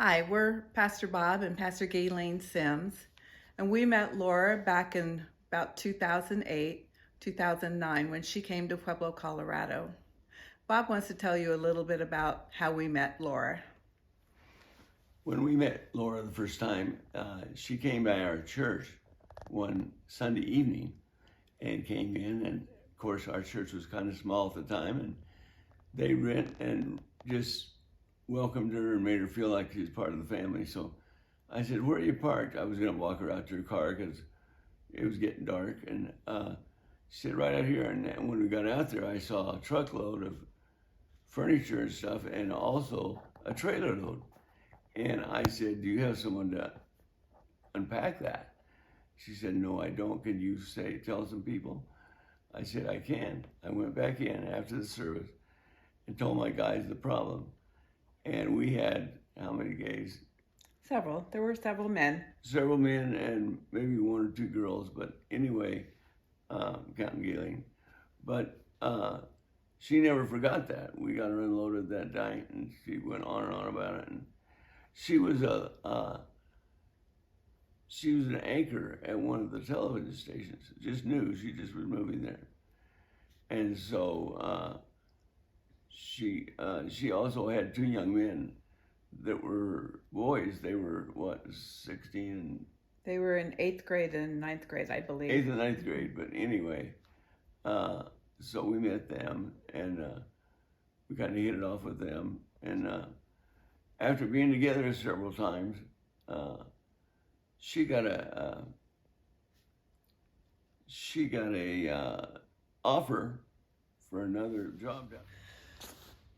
Hi, we're Pastor Bob and Pastor Gaylene Sims, and we met Laura back in about 2008, 2009 when she came to Pueblo, Colorado. Bob wants to tell you a little bit about how we met Laura. When we met Laura the first time, she came by our church one Sunday evening and came in, and of course our church was kind of small at the time, and they went and just welcomed her and made her feel like she was part of the family. So I said, "Where are you parked?" I was going to walk her out to her car because it was getting dark, and she said, "Right out here." And when we got out there, I saw a truckload of furniture and stuff, and also a trailer load. And I said, "Do you have someone to unpack that?" She said, "No, I don't. Can you tell some people?" I said, "I can." I went back in after the service and told my guys the problem. And we had, how many gays? Several. There were several men. Several men and maybe one or two girls, but anyway, counting Gaylene. But she never forgot that. We got her unloaded that night, and she went on and on about it. And she was an anchor at one of the television stations. Just knew she just was moving there, and so she also had two young men that were boys. They were 16. They were in 8th grade and 9th grade, I believe. 8th and 9th grade, but anyway, so we met them, and we kind of hit it off with them, and after being together several times, she got a offer for another job.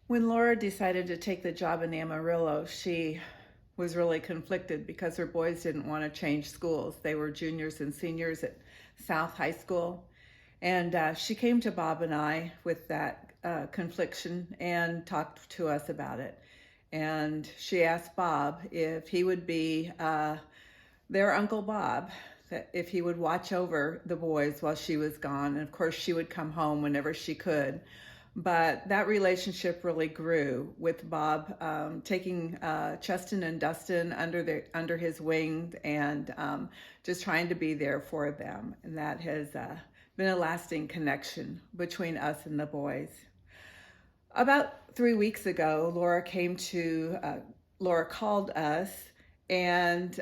When Laura decided to take the job in Amarillo, she was really conflicted because her boys didn't want to change schools. They were juniors and seniors at South High School. And she came to Bob and I with that confliction and talked to us about it. And she asked Bob if he would be their Uncle Bob, that if he would watch over the boys while she was gone. And of course, she would come home whenever she could. But that relationship really grew with Bob taking Cheston and Dustin under his wing and just trying to be there for them. And that has been a lasting connection between us and the boys. About 3 weeks ago, Laura called us and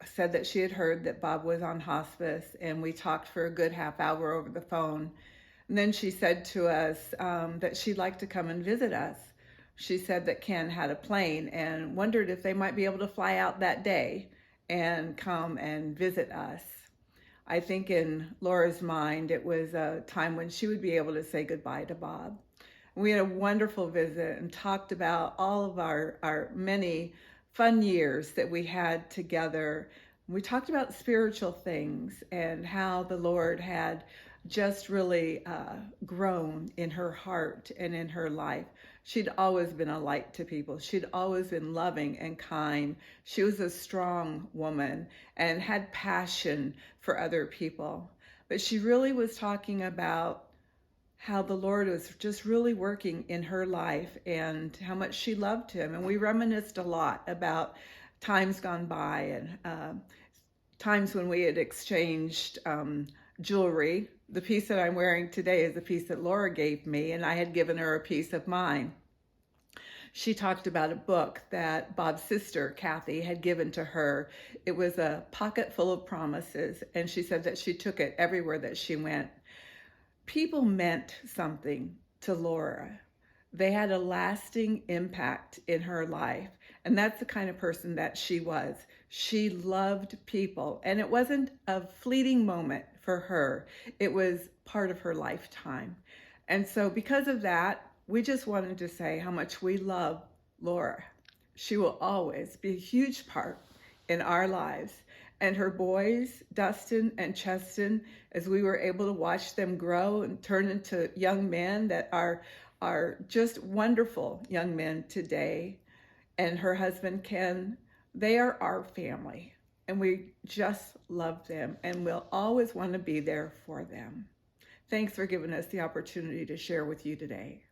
said that she had heard that Bob was on hospice, and we talked for a good half hour over the phone. And then she said to us that she'd like to come and visit us. She said that Ken had a plane and wondered if they might be able to fly out that day and come and visit us. I think in Laura's mind, it was a time when she would be able to say goodbye to Bob. We had a wonderful visit and talked about all of our many fun years that we had together. We talked about spiritual things and how the Lord had just really grown in her heart and in her life. She'd always been a light to people. She'd always been loving and kind. She was a strong woman and had passion for other people. But she really was talking about how the Lord was just really working in her life and how much she loved him. And we reminisced a lot about times gone by and times when we had exchanged jewelry. The piece that I'm wearing today is a piece that Laura gave me, and I had given her a piece of mine. She talked about a book that Bob's sister, Kathy, had given to her. It was a pocket full of promises, and she said that she took it everywhere that she went. People meant something to Laura. They had a lasting impact in her life, and that's the kind of person that she was. She loved people, and it wasn't a fleeting moment for her. It was part of her lifetime. And so because of that, we just wanted to say how much we love Laura. She will always be a huge part in our lives. And her boys, Dustin and Cheston, as we were able to watch them grow and turn into young men that are just wonderful young men today, and her husband, Ken, they are our family. And we just love them, and we'll always want to be there for them. Thanks for giving us the opportunity to share with you today.